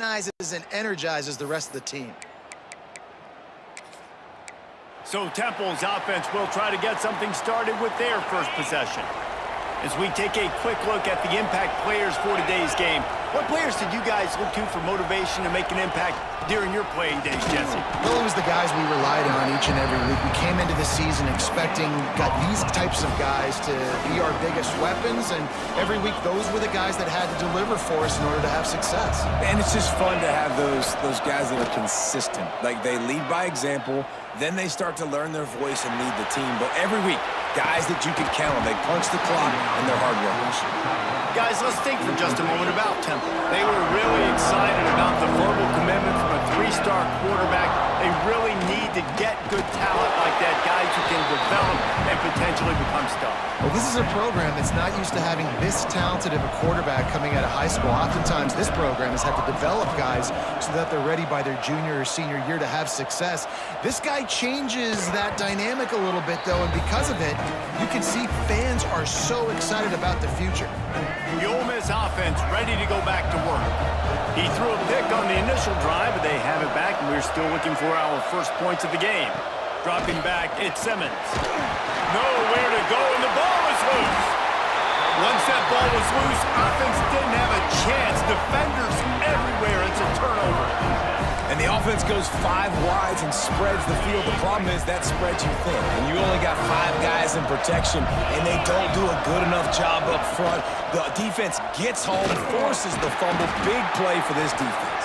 organizes and energizes the rest of the team. So Temple's offense will try to get something started with their first possession. As we take a quick look at the impact players for today's game, what players did you guys look to for motivation to make an impact during your playing days, Jesse? Well, it was the guys we relied on each and every week. We came into the season expecting these types of guys to be our biggest weapons, and every week those were the guys that had to deliver for us in order to have success. And it's just fun to have those guys that are consistent. Like, they lead by example, then they start to learn their voice and lead the team. But every week, guys that you can count on, they punch the clock, and they're hard workers. Guys, let's think for just a moment about Temple. They were really excited about the verbal commitment from a three-star quarterback. They really need to get good talent like that, guys who can develop and potentially become stars. Well, this is a program that's not used to having this talented of a quarterback coming out of high school. Oftentimes, this program has had to develop guys so that they're ready by their junior or senior year to have success. This guy changes that dynamic a little bit, though, and because of it, you can see fans are so excited about the future. The Ole Miss offense ready to go back to work. He threw a pick on the initial drive, but they have it back, and we're still looking for our first points of the game. Dropping back, it's Simmons. Nowhere to go, and the ball is loose. Once that ball was loose, offense didn't have a chance. Defenders everywhere. It's a turnover. And the offense goes 5 wides and spreads the field. The problem is that spreads you thin. And you only got 5 guys in protection, and they don't do a good enough job up front. The defense gets home, forces the fumble. Big play for this defense.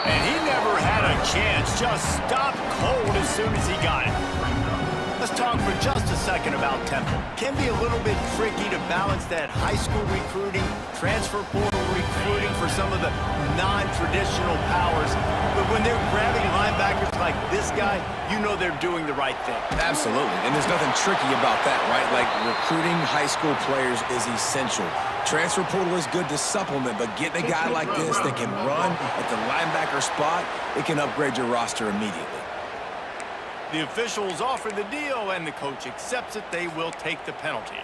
And he never had a chance. Just stopped cold as soon as he got it. Let's talk for just a second about Temple. Can be a little bit tricky to balance that high school recruiting, transfer portal recruiting for some of the non-traditional powers. But when they're grabbing linebackers like this guy, you know they're doing the right thing. Absolutely. And there's nothing tricky about that, right? Like, recruiting high school players is essential. Transfer portal is good to supplement, but getting a guy like this that can run at the linebacker spot, it can upgrade your roster immediately. The officials offer the deal, and the coach accepts it. They will take the penalty.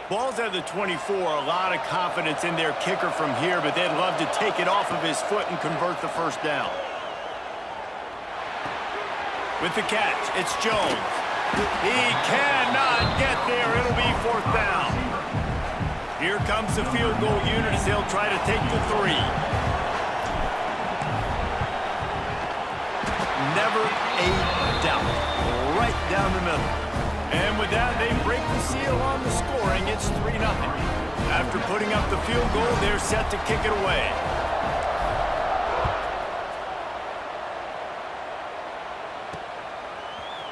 Ball's at the 24. A lot of confidence in their kicker from here, but they'd love to take it off of his foot and convert the first down. With the catch, it's Jones. He cannot get there. It'll be 4th down. Here comes the field goal unit as they'll try to take the 3. Never a doubt. Right down the middle. And with that, they break the seal on the scoring. It's 3-0. After putting up the field goal, they're set to kick it away.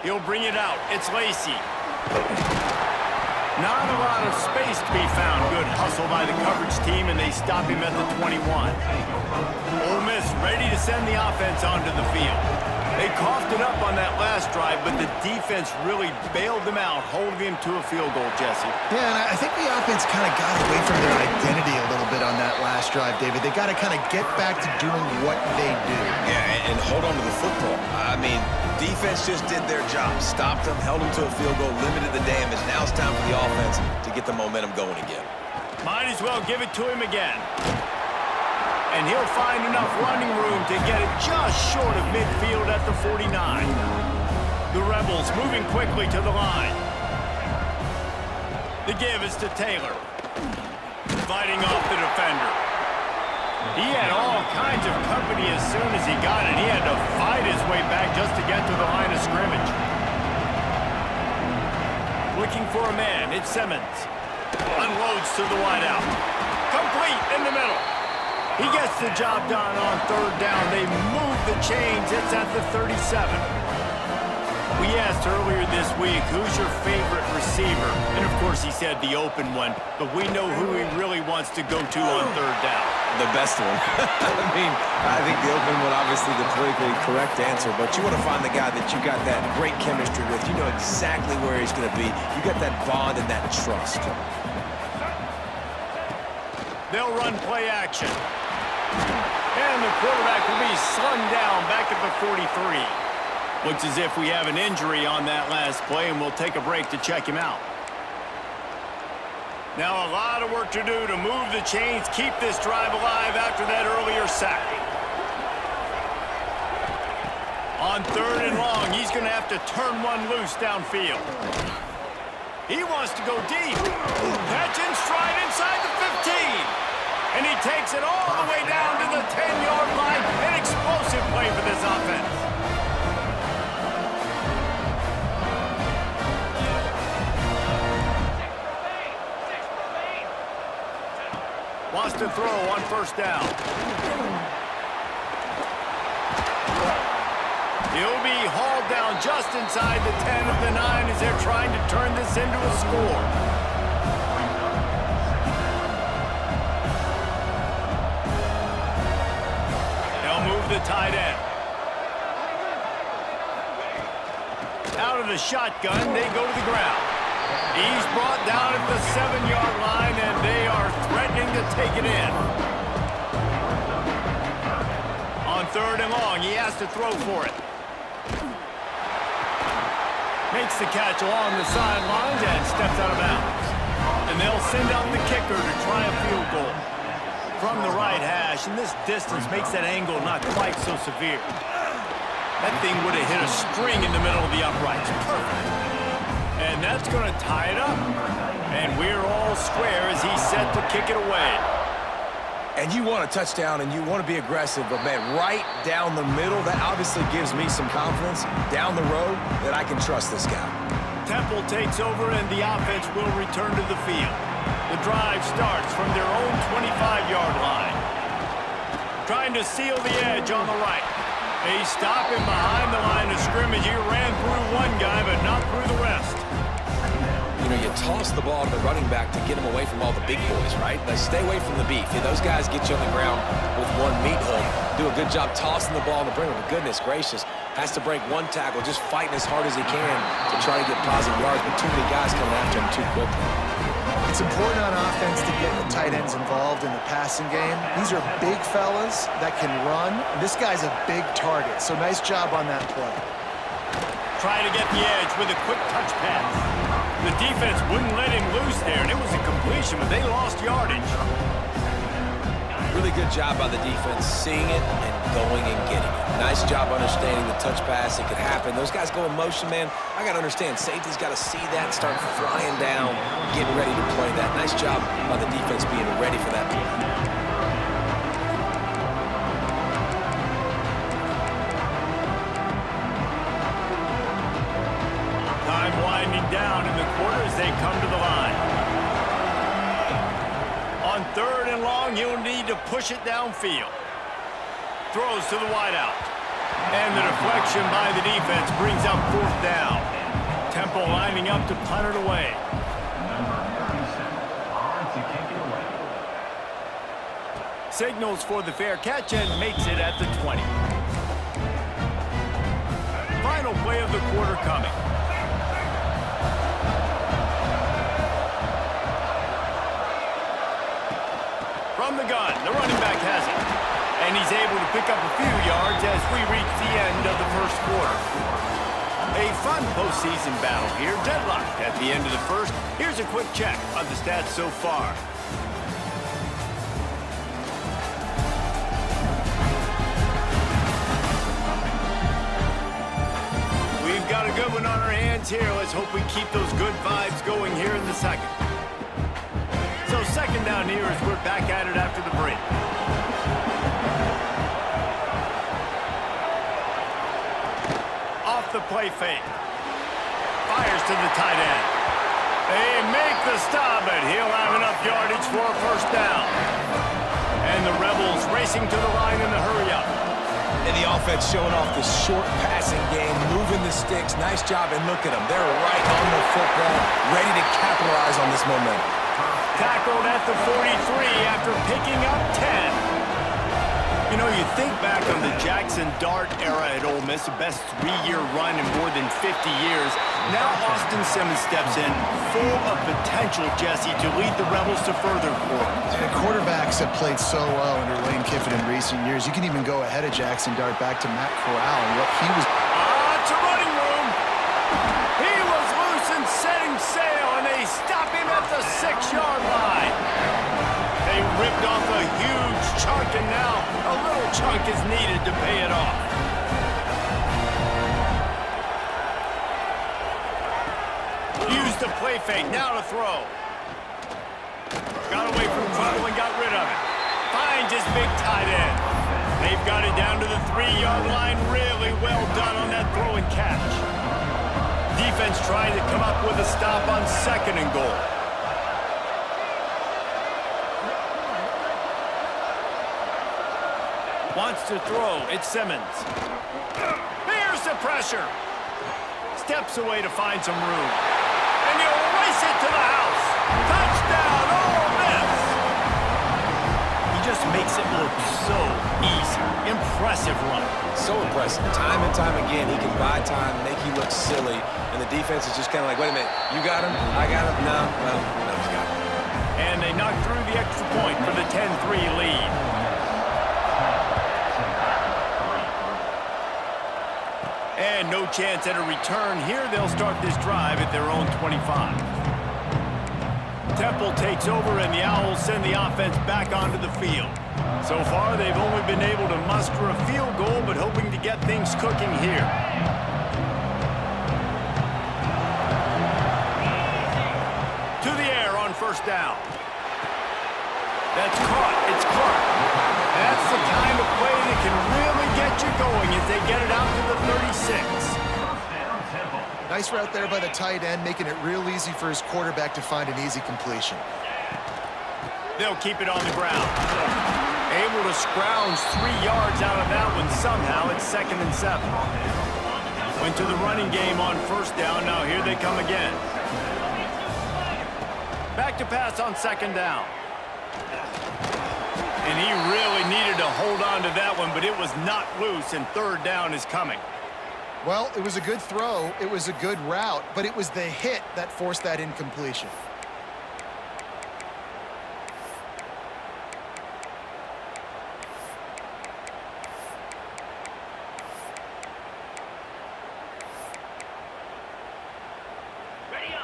He'll bring it out. It's Lacey. Not a lot of space to be found. Good hustle by the coverage team, and they stop him at the 21. Ole Miss ready to send the offense onto the field. They coughed it up on that last drive, but the defense really bailed them out, holding him to a field goal, Jesse. Yeah, and I think the offense kind of got away from their identity a little bit on that last drive, David. They got to kind of get back to doing what they do. Yeah, and hold on to the football. I mean, defense just did their job. Stopped them, held them to a field goal, limited the damage. Now it's time for the offense to get the momentum going again. Might as well give it to him again. And he'll find enough running room to get it just short of midfield at the 49. The Rebels moving quickly to the line. The give is to Taylor. Fighting off the defender. He had all kinds of company as soon as he got it. He had to fight his way back just to get to the line of scrimmage. Looking for a man, it's Simmons. Unloads to the wideout. Complete in the middle. He gets the job done on 3rd down. They move the chains. It's at the 37. We asked earlier this week, who's your favorite receiver? And, of course, he said the open one. But we know who he really wants to go to on 3rd down. The best one. I mean, I think the open one, obviously the politically correct answer, but you want to find the guy that you got that great chemistry with. You know exactly where he's going to be. You got that bond and that trust. They'll run play action. And the quarterback will be slung down back at the 43. Looks as if we have an injury on that last play, and we'll take a break to check him out. Now a lot of work to do to move the chains, keep this drive alive after that earlier sack. On 3rd and long, he's going to have to turn one loose downfield. He wants to go deep. Catch in stride inside the 15. And he takes it all the way down to the 10-yard line. An explosive play for this offense. Wants to throw on 1st down. He'll be hauled down just inside the 10 of the 9 as they're trying to turn this into a score. They'll move the tight end. Out of the shotgun, they go to the ground. He's brought down at the 7-yard line, and they are threatening to take it in. On 3rd and long, he has to throw for it. Makes the catch along the sidelines and steps out of bounds. And they'll send out the kicker to try a field goal. From the right hash, and this distance makes that angle not quite so severe. That thing would have hit a string in the middle of the uprights. Perfect. And that's going to tie it up. And we're all square as he's set to kick it away. And you want a touchdown and you want to be aggressive, but man, right down the middle, that obviously gives me some confidence down the road that I can trust this guy. Temple takes over and the offense will return to the field. The drive starts from their own 25-yard line. Trying to seal the edge on the right. They stop him behind the line of scrimmage. He ran through one guy, but not through the rest. You know, you toss the ball to the running back to get him away from all the big boys, right? Like, stay away from the beef. Those guys get you on the ground with one meat hook. Do a good job tossing the ball to bring him. But goodness gracious, has to break one tackle, just fighting as hard as he can to try to get positive yards, but too many guys coming after him too quickly. It's important on offense to get the tight ends involved in the passing game. These are big fellas that can run. And this guy's a big target, so nice job on that play. Trying to get the edge with a quick touch pass. The defense wouldn't let him loose there, and it was a completion, but they lost yardage. Really good job by the defense, seeing it and going and getting it. Nice job understanding the touch pass. It could happen. Those guys go in motion, man. I got to understand, safety's got to see that and start flying down, getting ready to play that. Nice job by the defense being ready for that play. Time winding down in the quarter as they come to the line. On 3rd and long, he'll need to push it downfield. Throws to the wideout. And the deflection by the defense brings up 4th down. Temple lining up to punt it away. Signals for the fair catch and makes it at the 20. Final play of the quarter coming. From the gun, the running back has it. And he's able to pick up a few yards as we reach the end of the first quarter. A fun postseason battle here, deadlocked at the end of the first. Here's a quick check of the stats so far. We've got a good one on our hands here. Let's hope we keep those good vibes going here in the second. So 2nd down here as we're back at it after the break. Off the play fake. Fires to the tight end. They make the stop, but he'll have enough yardage for a 1st down. And the Rebels racing to the line in the hurry-up. And the offense showing off the short passing game, moving the sticks. Nice job, and look at them. They're right on the football, ready to capitalize on this momentum. Tackled at the 43 after picking up 10. You know, you think back on the Jackson Dart era at Ole Miss, the best 3-year run in more than 50 years. Now Austin Simmons steps in, full of potential, Jesse, to lead the Rebels to further quarters. And quarterbacks have played so well under Lane Kiffin in recent years. You can even go ahead of Jackson Dart back to Matt Corral and what he was. It's a running room. He was loose and setting sail, and they stop him at the 6-yard line. chunk is needed to pay it off. Used the play fake, now to throw. Got away from trouble and got rid of it. Finds his big tight end. They've got it down to the 3-yard line. Really well done on that throw and catch. Defense trying to come up with a stop on 2nd and goal. Wants to throw. It's Simmons. There's the pressure. Steps away to find some room. And he'll race it to the house. Touchdown, Ole Miss. He just makes it look so easy. Impressive run. So impressive. Time and time again, he can buy time, make you look silly, and the defense is just kind of like, wait a minute, you got him? I got him? No, well, no, he's got him. And they knock through the extra point for the 10-3 lead. And no chance at a return here. They'll start this drive at their own 25. Temple takes over, and the Owls send the offense back onto the field. So far, they've only been able to muster a field goal, but hoping to get things cooking here. To the air on 1st down. That's caught. It's Clark. That's the kind of play that can really get you going as they get it out to the 36. Nice route there by the tight end, making it real easy for his quarterback to find an easy completion. They'll keep it on the ground. Able to scrounge 3 yards out of that one somehow. It's 2nd and 7. Went to the running game on 1st down. Now here they come again. Back to pass on 2nd down. And he really needed to hold on to that one, but it was not loose, and 3rd down is coming. Well, it was a good throw. It was a good route, but it was the hit that forced that incompletion.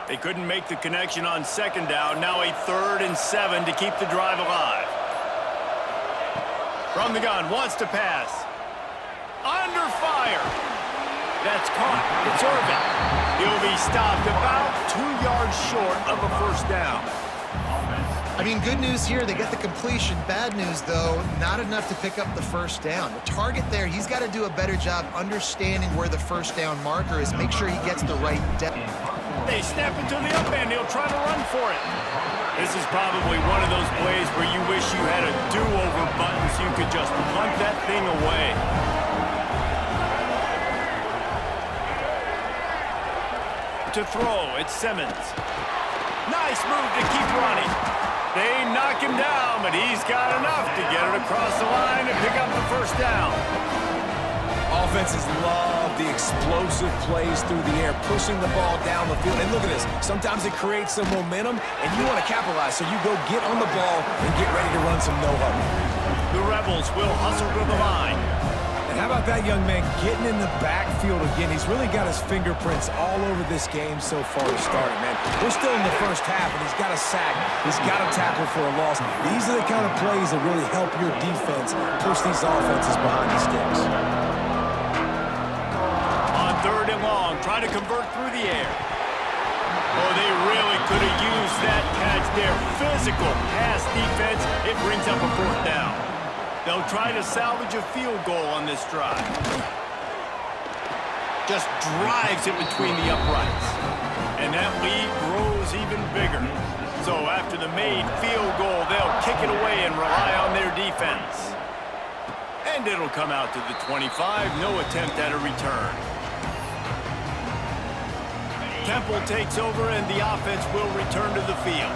They couldn't make the connection on 2nd down. Now a 3rd and 7 to keep the drive alive. From the gun, wants to pass. Under fire. That's caught. It's Irvin. He'll be stopped about 2 yards short of a 1st down. I mean, good news here, they get the completion. Bad news, though, not enough to pick up the 1st down. The target there, he's got to do a better job understanding where the 1st down marker is, make sure he gets the right depth. They snap it to the up end. He'll try to run for it. This is probably one of those plays where you wish you had a do-over button so you could just punt that thing away. To throw, it's Simmons. Nice move to keep running. They knock him down, but he's got enough to get it across the line and pick up the 1st down. Offenses love the explosive plays through the air, pushing the ball down the field. And look at this. Sometimes it creates some momentum, and you want to capitalize. So you go get on the ball and get ready to run some no-huddle. The Rebels will hustle to the line. And how about that young man getting in the backfield again? He's really got his fingerprints all over this game so far to start it, man. We're still in the 1st half, and he's got a sack. He's got a tackle for a loss. These are the kind of plays that really help your defense push these offenses behind the sticks. 3rd and long, try to convert through the air. Oh, they really could have used that catch there. Physical pass defense. It brings up a 4th down. They'll try to salvage a field goal on this drive. Just drives it between the uprights. And that lead grows even bigger. So after the made field goal, they'll kick it away and rely on their defense. And it'll come out to the 25. No attempt at a return. Temple takes over, and the offense will return to the field.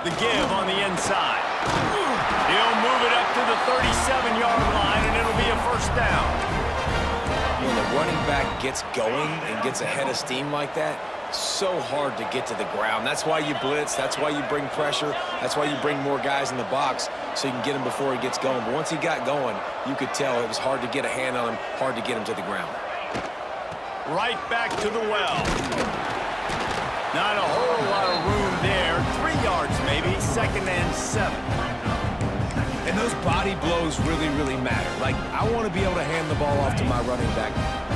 The give on the inside. He'll move it up to the 37-yard line, and it'll be a 1st down. When the running back gets going and gets ahead of steam like that, so hard to get to the ground. That's why you blitz. That's why you bring pressure. That's why you bring more guys in the box so you can get him before he gets going. But once he got going, you could tell it was hard to get a hand on him, hard to get him to the ground. Right back to the well. Not a whole lot of room there. 3 yards maybe. 2nd and 7. And those body blows really, really matter. Like, I want to be able to hand the ball off to my running back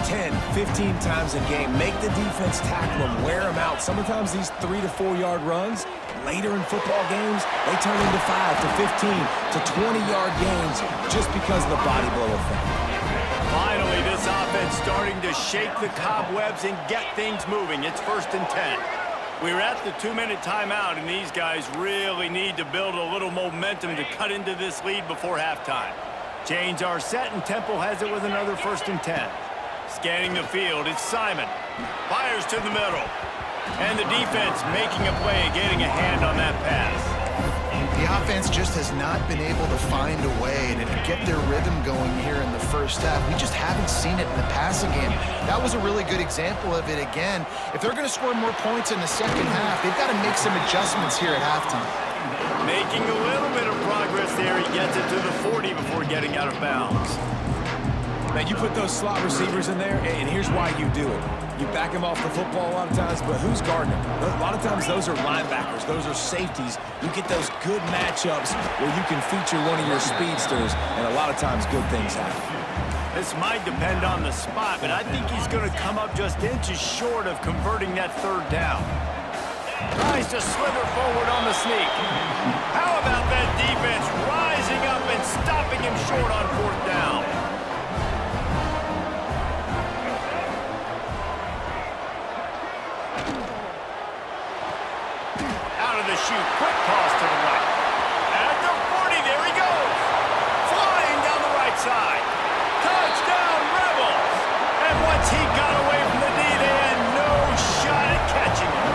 10, 15 times a game. Make the defense tackle them, wear them out. Sometimes these 3 to 4 yard runs, later in football games, they turn into 5 to 15 to 20-yard games just because of the body blow effect. Finally, this offense starting to shake the cobwebs and get things moving. It's 1st and 10. We're at the 2-minute timeout, and these guys really need to build a little momentum to cut into this lead before halftime. Chains are set, and Temple has it with another 1st and 10. Scanning the field, it's Simon. Fires to the middle. And the defense making a play and getting a hand on that pass. The offense just has not been able to find a way to get their rhythm going here in the first half. We just haven't seen it in the passing game. That was a really good example of it again. If they're going to score more points in the second half, they've got to make some adjustments here at halftime. Making a little bit of progress there. He gets it to the 40 before getting out of bounds. Now, you put those slot receivers in there, and here's why you do it. You back them off the football a lot of times, but who's guarding them? A lot of times those are linebackers. Those are safeties. You get those good matchups where you can feature one of your speedsters, and a lot of times good things happen. This might depend on the spot, but I think he's going to come up just inches short of converting that 3rd down. Tries to slither forward on the sneak. How about that defense rising up and stopping him short on 4th down? Shoot, quick toss to the right. At the 40, there he goes. Flying down the right side. Touchdown, Rebels. And once he got away from the D, they had no shot at catching him.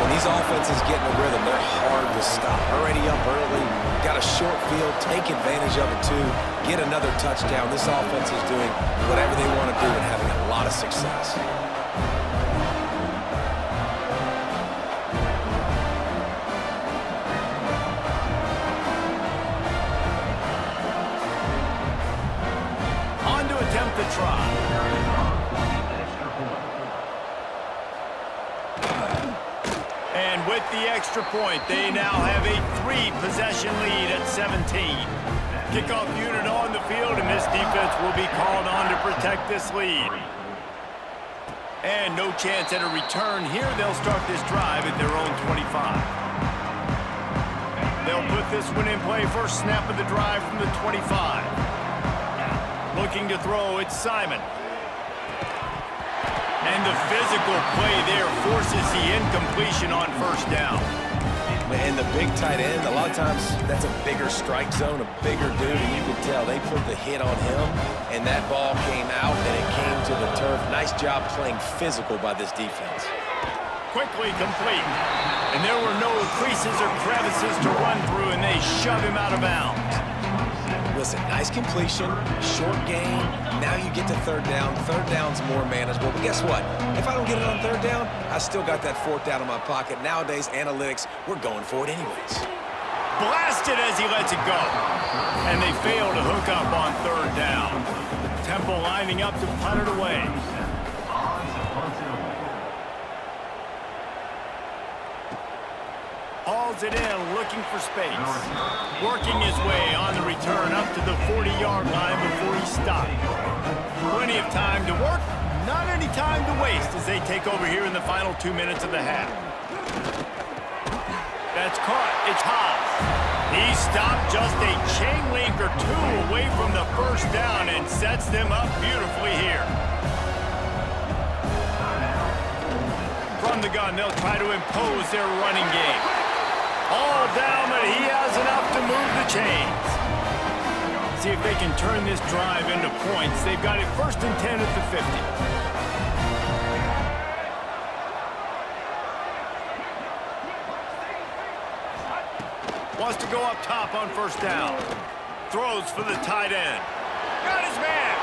When these offenses get in a rhythm, they're hard to stop. Already up early, got a short field, take advantage of it too, get another touchdown. This offense is doing whatever they want to do and having a lot of success. Attempt the try. And with the extra point, they now have a 3-possession lead at 17. Kickoff unit on the field, and this defense will be called on to protect this lead. And no chance at a return here. They'll start this drive at their own 25. They'll put this one in play. First snap of the drive from the 25. Looking to throw, it's Simon. And the physical play there forces the incompletion on 1st down. And the big tight end, a lot of times that's a bigger strike zone, a bigger dude, and you can tell they put the hit on him, and that ball came out, and it came to the turf. Nice job playing physical by this defense. Quickly complete. And there were no creases or crevices to run through, and they shove him out of bounds. Listen, nice completion, short game. Now you get to 3rd down. 3rd down's more manageable. But guess what? If I don't get it on 3rd down, I still got that 4th down in my pocket. Nowadays, analytics, we're going for it anyways. Blasted as he lets it go. And they fail to hook up on 3rd down. Temple lining up to punt it away. Hauls it in, looking for space. Working his way on the return up to the 40-yard line before he stopped. Plenty of time to work, not any time to waste as they take over here in the final 2 minutes of the half. That's caught. It's Haas. He stopped just a chain link or 2 away from the 1st down and sets them up beautifully here. From the gun, they'll try to impose their running game. All down, but he has enough to move the chains. See if they can turn this drive into points. They've got it 1st and 10 at the 50. Wants to go up top on 1st down. Throws for the tight end. Got his man.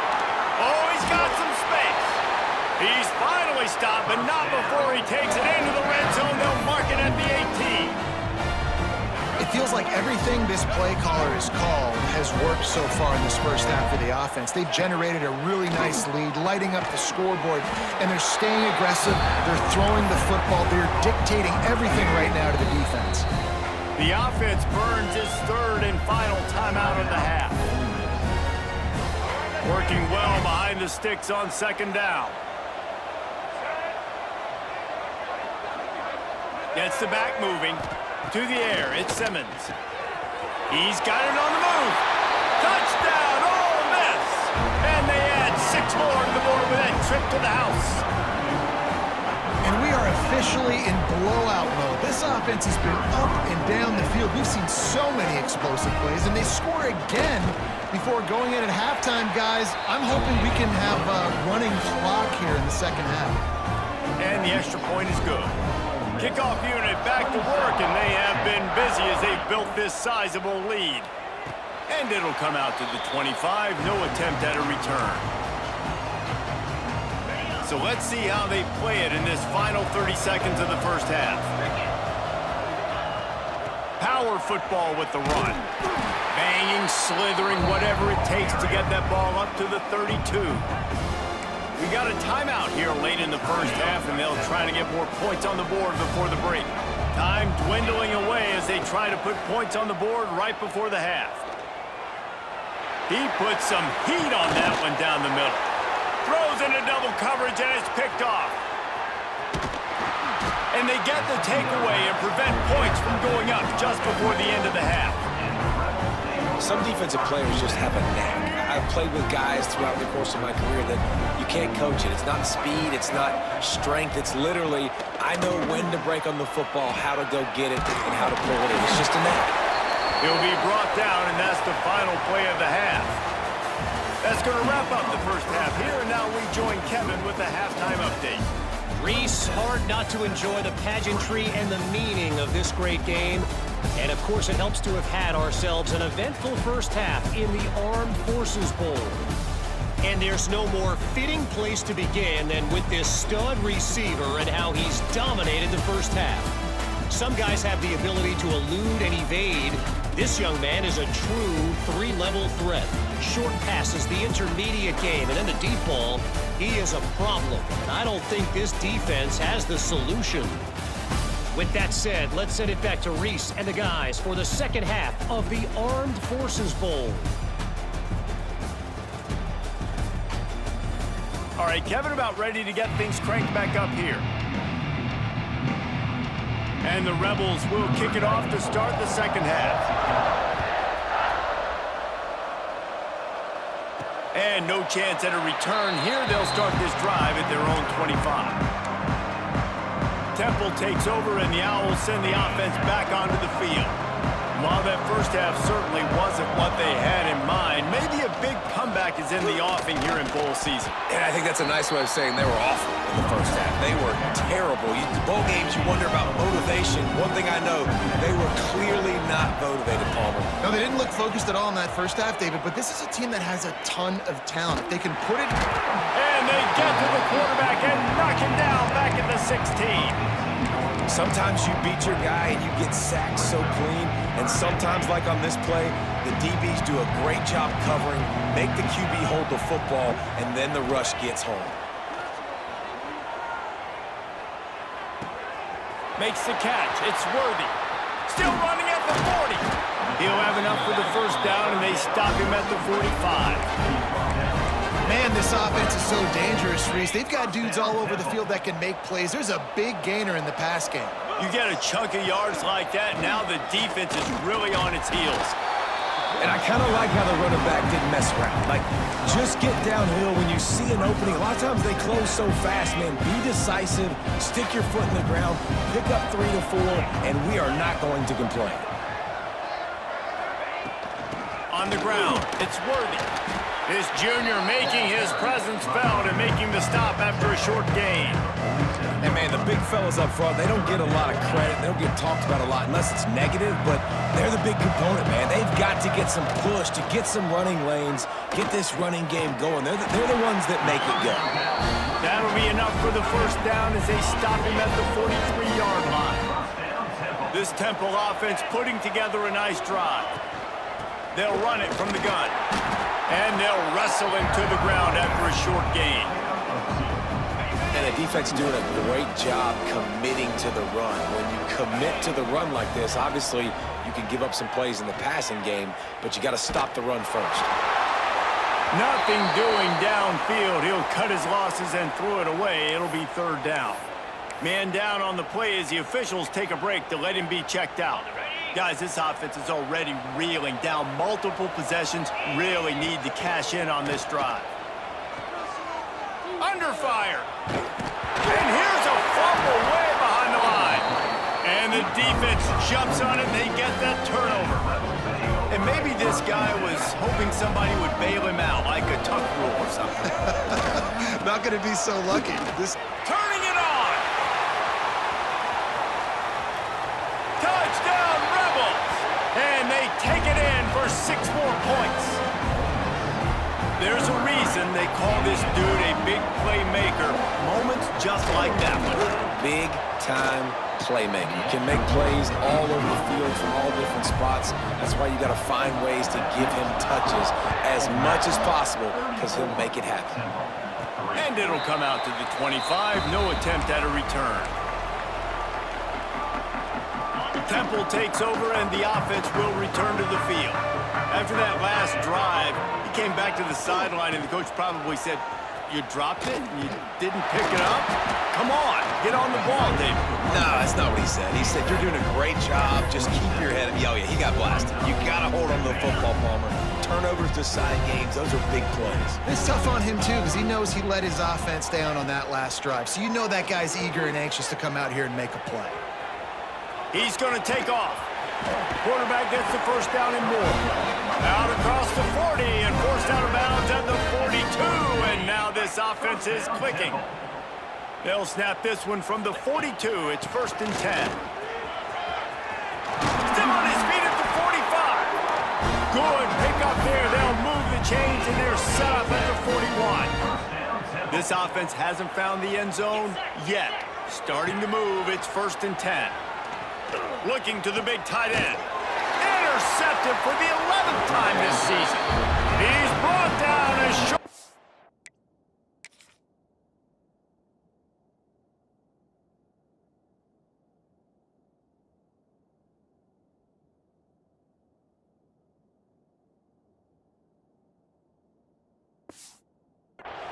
Oh, he's got some space. He's finally stopped, but not before he takes it into the red zone. They'll mark it at the 18. It feels like everything this play caller has called has worked so far in this first half of the offense. They've generated a really nice lead, lighting up the scoreboard, and they're staying aggressive. They're throwing the football. They're dictating everything right now to the defense. The offense burns its third and final timeout of the half. Working well behind the sticks on second down. Gets the back moving. To the air, it's Simmons. He's got it on the move. Touchdown, Ole Miss! And they add 6 more to the board with that trip to the house. And we are officially in blowout mode. This offense has been up and down the field. We've seen so many explosive plays, and they score again before going in at halftime, guys. I'm hoping we can have a running clock here in the second half. And the extra point is good. Kickoff unit back to work, and they have been busy as they've built this sizable lead. And it'll come out to the 25. No attempt at a return. So let's see how they play it in this final 30 seconds of the first half. Power football with the run. Banging, slithering, whatever it takes to get that ball up to the 32. We got a timeout here late in the first half, and they'll try to get more points on the board before the break. Time dwindling away as they try to put points on the board right before the half. He puts some heat on that one down the middle. Throws into double coverage, and it's picked off. And they get the takeaway and prevent points from going up just before the end of the half. Some defensive players just have a knack. I've played with guys throughout the course of my career that you can't coach it. It's not speed, it's not strength. It's literally, I know when to break on the football, how to go get it, and how to pull it in. It's just a knack. He'll be brought down, and that's the final play of the half. That's going to wrap up the first half here, and now we join Kevin with the halftime update. Reese, hard not to enjoy the pageantry and the meaning of this great game. And, of course, it helps to have had ourselves an eventful first half in the Armed Forces Bowl. And there's no more fitting place to begin than with this stud receiver and how he's dominated the first half. Some guys have the ability to elude and evade. This young man is a true three-level threat. Short passes, the intermediate game, and then the deep ball. He is a problem, and I don't think this defense has the solution. With that said, let's send it back to Reese and the guys for the second half of the Armed Forces Bowl. All right, Kevin, about ready to get things cranked back up here. And the Rebels will kick it off to start the second half. And no chance at a return here. They'll start this drive at their own 25. Temple takes over, and the Owls send the offense back onto the field. While that first half certainly wasn't what they had in mind, maybe a big comeback is in the offing here in bowl season. And I think that's a nice way of saying they were awful in the first half. They were terrible. The bowl games, you wonder about motivation. One thing I know, they were clearly not motivated, Palmer. No, they didn't look focused at all in that first half, David, but this is a team that has a ton of talent. If they can put it... And they get to the quarterback and knock him down back at the 16. Sometimes you beat your guy and you get sacked so clean, and sometimes, like on this play, the DBs do a great job covering, make the QB hold the football, and then the rush gets home. Makes the catch. It's Worthy. Still running at the 40. He'll have enough for the first down, and they stop him at the 45. Man, this offense is so dangerous, Reese. They've got dudes all over the field that can make plays. There's a big gainer in the pass game. You get a chunk of yards like that, now the defense is really on its heels. And I kind of like how the running back didn't mess around. Like, just get downhill when you see an opening. A lot of times they close so fast, man. Be decisive, stick your foot in the ground, pick up 3 to 4, and we are not going to complain. On the ground, it's Worthy. This junior making his presence felt and making the stop after a short gain. And, man, the big fellas up front, they don't get a lot of credit. They don't get talked about a lot unless it's negative, but they're the big component, man. They've got to get some push, to get some running lanes, get this running game going. They're the ones that make it go. That'll be enough for the first down as they stop him at the 43-yard line. This Temple offense putting together a nice drive. They'll run it from the gun. And they'll wrestle him to the ground after a short gain. And a That defense is doing a great job committing to the run. When you commit to the run like this, obviously you can give up some plays in the passing game, but you got to stop the run first. Nothing doing downfield. He'll cut his losses and throw it away. It'll be third down. Man down on the play as the officials take a break to let him be checked out. Guys, this offense is already reeling down multiple possessions. Really need to cash in on this drive. Under fire. And here's a fumble way behind the line. And the defense jumps on it and they get that turnover. And maybe this guy was hoping somebody would bail him out like a tuck rule or something. Not going to be so lucky. Turning it on. Touchdown, Rebels. And they take it in for 6 more points. There's a reason they call this dude a big playmaker. Moments just like that one. Big-time playmaker. You can make plays all over the field from all different spots. That's why you got to find ways to give him touches as much as possible because he'll make it happen. And it'll come out to the 25. No attempt at a return. Temple takes over and the offense will return to the field. After that last drive, he came back to the sideline and the coach probably said, "You dropped it? You didn't pick it up? Come on, get on the ball, David." No, that's not what he said. He said, "You're doing a great job. Just keep your head up." Yeah, he got blasted. You got to hold on to the football, Palmer. Turnovers decide games. Those are big plays. It's tough on him, too, because he knows he let his offense down on that last drive. So you know that guy's eager and anxious to come out here and make a play. He's going to take off. Quarterback gets the first down and more. Out across the 40 and forced out of bounds at the 42. And now this offense is clicking. They'll snap this one from the 42. It's 1st and 10. Still on his feet at the 45. Good pick up there. They'll move the chains and they're set up at the 41. This offense hasn't found the end zone yet. Starting to move. It's 1st and 10. Looking to the big tight end. Intercepted for the 11th time this season. He's brought down as short.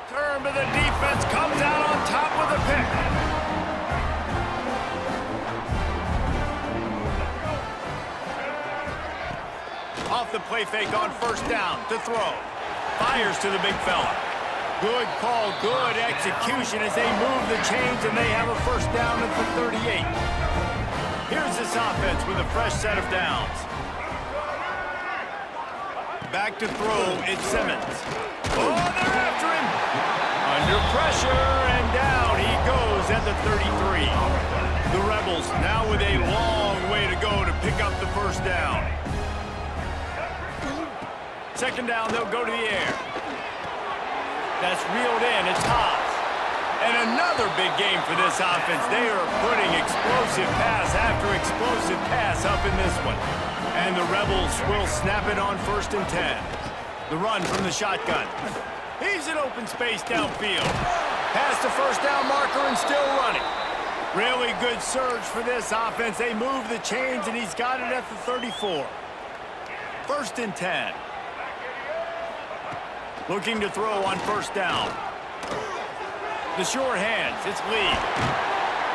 Turn, but the defense comes out on top with a pick. Off the play fake on 1st down to throw. Fires to the big fella. Good call, good execution as they move the chains and they have a 1st down at the 38. Here's this offense with a fresh set of downs. Back to throw, it's Simmons. Oh, they're after him. Under pressure and down he goes at the 33. The Rebels now with a long way to go to pick up the 1st down. 2nd down, they'll go to the air. That's reeled in. It's Haas. And another big game for this offense. They are putting explosive pass after explosive pass up in this one. And the Rebels will snap it on 1st and 10. The run from the shotgun. He's in open space downfield. Past the 1st down marker and still running. Really good surge for this offense. They move the chains and he's got it at the 34. 1st and 10. Looking to throw on 1st down. The short hands, it's Lee.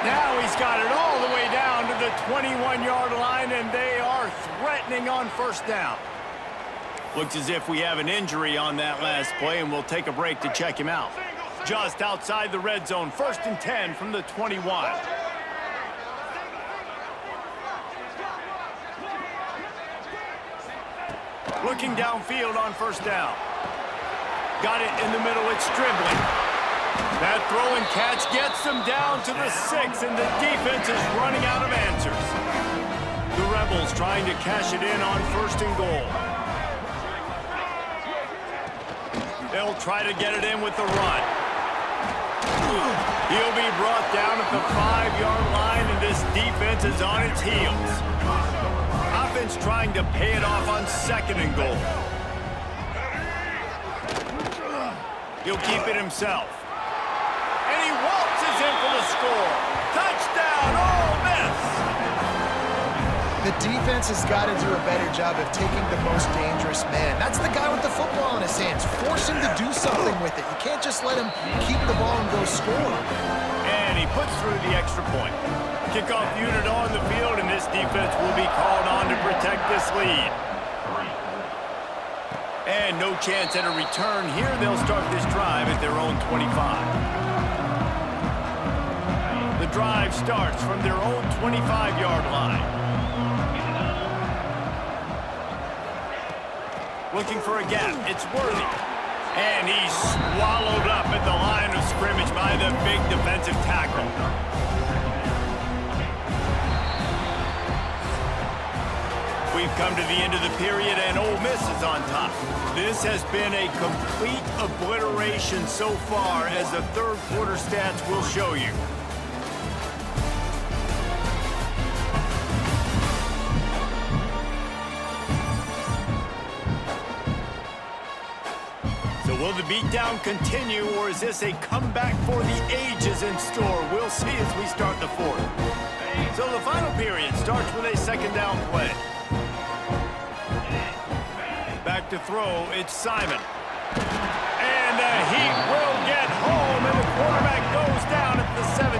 Now he's got it all the way down to the 21-yard line, and they are threatening on 1st down. Looks as if we have an injury on that last play, and we'll take a break to check him out. Just outside the red zone, 1st and 10 from the 21. Looking downfield on 1st down. Got it in the middle, it's Stribling. That throw and catch gets them down to the 6, and the defense is running out of answers. The Rebels trying to cash it in on 1st and goal. They'll try to get it in with the run. He'll be brought down at the 5-yard line, and this defense is on its heels. Offense trying to pay it off on 2nd and goal. He'll keep it himself. And he waltzes goes in for the score. Touchdown, Ole Miss! The defense has got to do a better job of taking the most dangerous man. That's the guy with the football in his hands. Force him to do something with it. You can't just let him keep the ball and go score. And he puts through the extra point. Kickoff unit on the field, and this defense will be called on to protect this lead. And no chance at a return here. They'll start this drive at their own 25. The drive starts from their own 25-yard line. Looking for a gap. It's Worthy. And he's swallowed up at the line of scrimmage by the big defensive tackle. We've come to the end of the period, and Ole Miss is on top. This has been a complete obliteration so far, as the third quarter stats will show you. Will the beatdown continue, or is this a comeback for the ages in store? We'll see as we start the fourth. So the final period starts with a second down play. Back to throw, it's Simon. And the Heat will get home, and the quarterback goes down at the 17.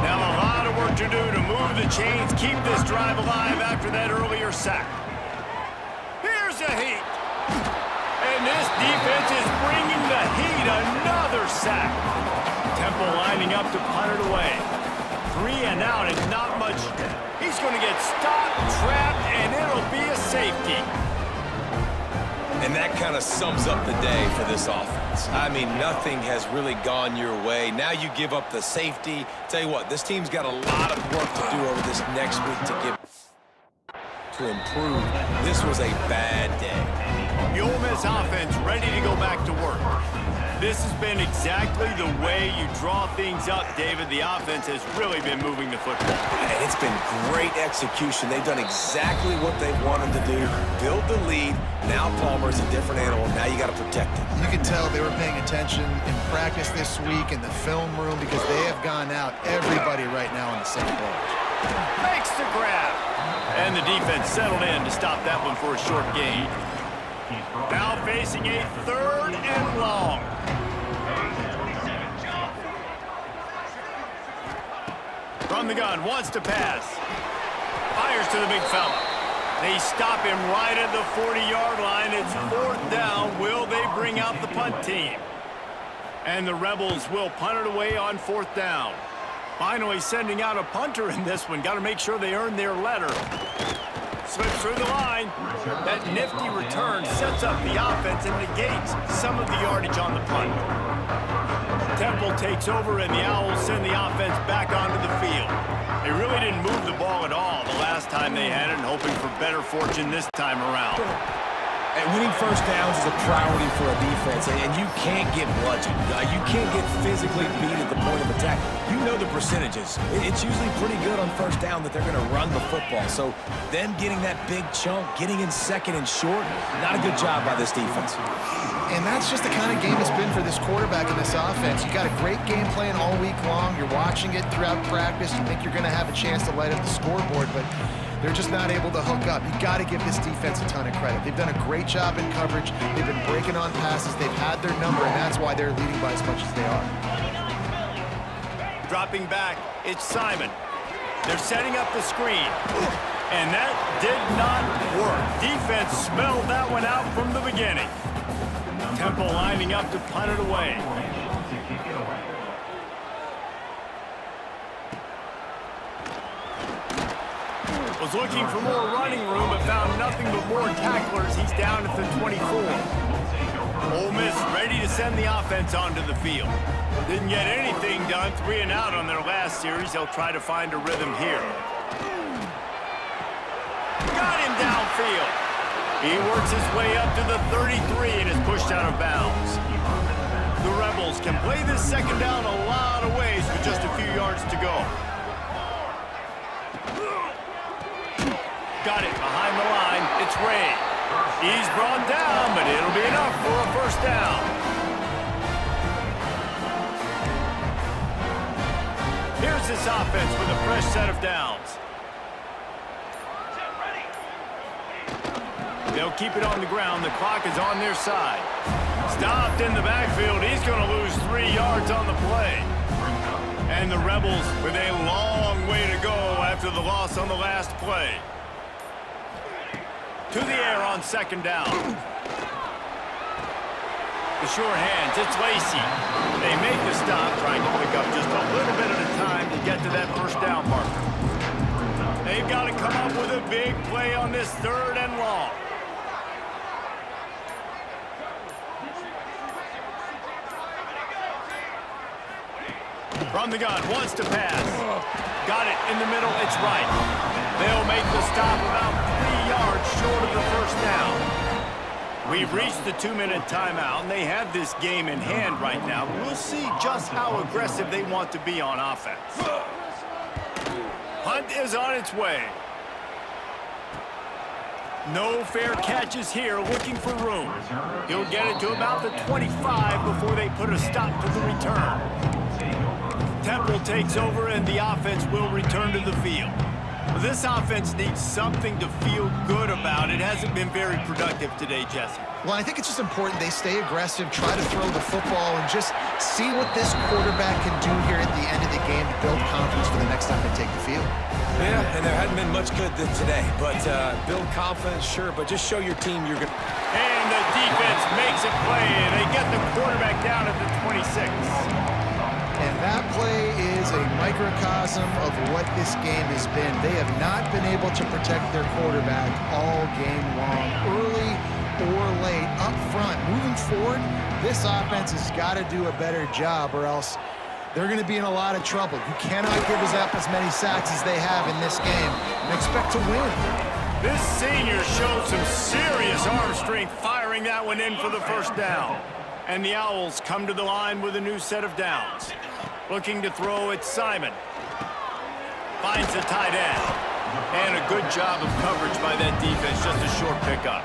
Now a lot of work to do to move the chains, keep this drive alive after that earlier sack. Here's the Heat. And this defense is bringing the Heat another sack. Temple lining up to punt it away. 3 and out and not much. He's going to get stopped, trapped, and it'll be a safety. And that kind of sums up the day for this offense. I mean, nothing has really gone your way. Now you give up the safety. Tell you what, this team's got a lot of work to do over this next week to improve. This was a bad day. The Ole Miss offense ready to go back to work. This has been exactly the way you draw things up, David. The offense has really been moving the football. And it's been great execution. They've done exactly what they wanted to do. Build the lead. Now Palmer's a different animal. Now you got to protect him. You can tell they were paying attention in practice this week in the film room, because they have gone out, everybody right now on the same page. Makes the grab. And the defense settled in to stop that one for a short gain. Now facing a 3rd and long. From the gun, wants to pass. Fires to the big fella. They stop him right at the 40-yard line. It's 4th down. Will they bring out the punt team? And the Rebels will punt it away on 4th down. Finally sending out a punter in this one. Got to make sure they earn their letter. Slips through the line. That nifty return sets up the offense and negates some of the yardage on the punt. Temple takes over, and the Owls send the offense back onto the field. They really didn't move the ball at all the last time they had it, and hoping for better fortune this time around. And winning first downs is a priority for a defense, and you can't get bludgeoned. You can't get physically beat at the point of attack. You know the percentages. It's usually pretty good on first down that they're going to run the football. So them getting that big chunk, getting in second and short, not a good job by this defense. And that's just the kind of game it's been for this quarterback and this offense. You got a great game plan all week long. You're watching it throughout practice. You think you're going to have a chance to light up the scoreboard, but they're just not able to hook up. You got to give this defense a ton of credit. They've done a great job in coverage. They've been breaking on passes. They've had their number, and that's why they're leading by as much as they are. Dropping back, it's Simon. They're setting up the screen. And that did not work. Defense smelled that one out from the beginning. Temple lining up to punt it away. Was looking for more running room, but found nothing but more tacklers. He's down at the 24. Ole Miss ready to send the offense onto the field. Didn't get anything done. 3 and out on their last series. They'll try to find a rhythm here. Got him downfield. He works his way up to the 33 and is pushed out of bounds. The Rebels can play this second down a lot of ways with just a few yards to go. Got it behind the line. It's Ray. He's brought down, but it'll be enough for a first down. this offense with a fresh set of downs. They'll keep it on the ground. The clock is on their side. Stopped in the backfield. He's going to lose 3 yards on the play. And the Rebels with a long way to go after the loss on the last play. To the air on second down. The sure hands, it's Lacy. They make the stop, trying to pick up just a little bit at a time to get to that first down marker. They've got to come up with a big play on this 3rd and long. From the gun, wants to pass. Got it in the middle, it's right. They'll make the stop about 3 yards short of the first down. We've reached the 2-minute timeout, and they have this game in hand right now. We'll see just how aggressive they want to be on offense. Punt is on its way. No fair catches here, looking for room. He'll get it to about the 25 before they put a stop to the return. Temple takes over, and the offense will return to the field. This offense needs something to feel good about. It hasn't been very productive today, Jesse. Well, I think it's just important they stay aggressive, try to throw the football, and just see what this quarterback can do here at the end of the game to build confidence for the next time they take the field. Yeah, and there hadn't been much good today. But build confidence, sure, but just show your team you're going to... And the defense makes a play, and they get the quarterback down at the 26. And that play is a microcosm of what this game has been. They have not been able to protect their quarterback all game long, early or late, up front. Moving forward, this offense has got to do a better job, or else they're going to be in a lot of trouble. You cannot give us up as many sacks as they have in this game and expect to win. This senior showed some serious arm strength, firing that one in for the first down. And the Owls come to the line with a new set of downs. Looking to throw, it's Simon. Finds the tight end. And a good job of coverage by that defense, just a short pickup.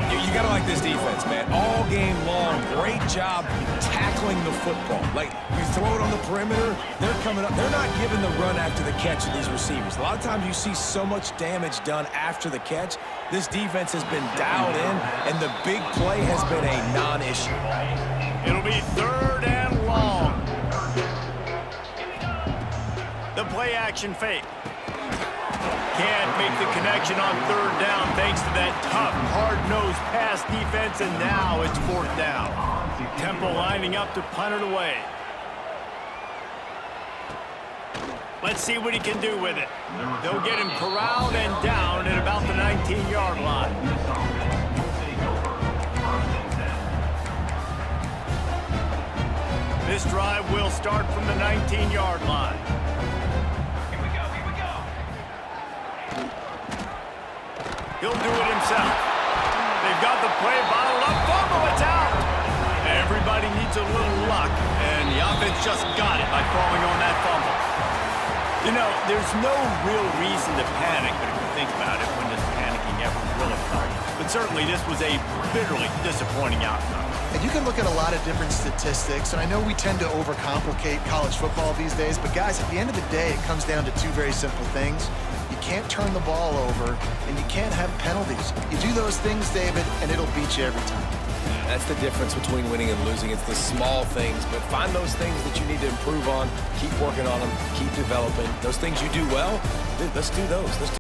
You got to like this defense, man. All game long, great job tackling the football. Like, you throw it on the perimeter, they're coming up. They're not giving the run after the catch of these receivers. A lot of times you see so much damage done after the catch. This defense has been dialed in, and the big play has been a non-issue. It'll be 3rd and long. The play action fake. Can't make the connection on 3rd down thanks to that tough, hard-nosed pass defense, and now it's 4th down. Temple lining up to punt it away. Let's see what he can do with it. They'll get him corralled and down at about the 19-yard line. This drive will start from the 19-yard line. He'll do it himself. They've got the play bottled up. Fumble, it's out. Everybody needs a little luck, and the offense just got it by falling on that fumble. You know, there's no real reason to panic, but if you think about it, when does panicking ever really come? But certainly this was a bitterly disappointing outcome. And you can look at a lot of different statistics, and I know we tend to overcomplicate college football these days, but guys, at the end of the day, it comes down to 2 very simple things. You can't turn the ball over, and you can't have penalties. You do those things, David, and it'll beat you every time. That's the difference between winning and losing. It's the small things, but find those things that you need to improve on, keep working on them, keep developing. Those things you do well, dude, let's do those.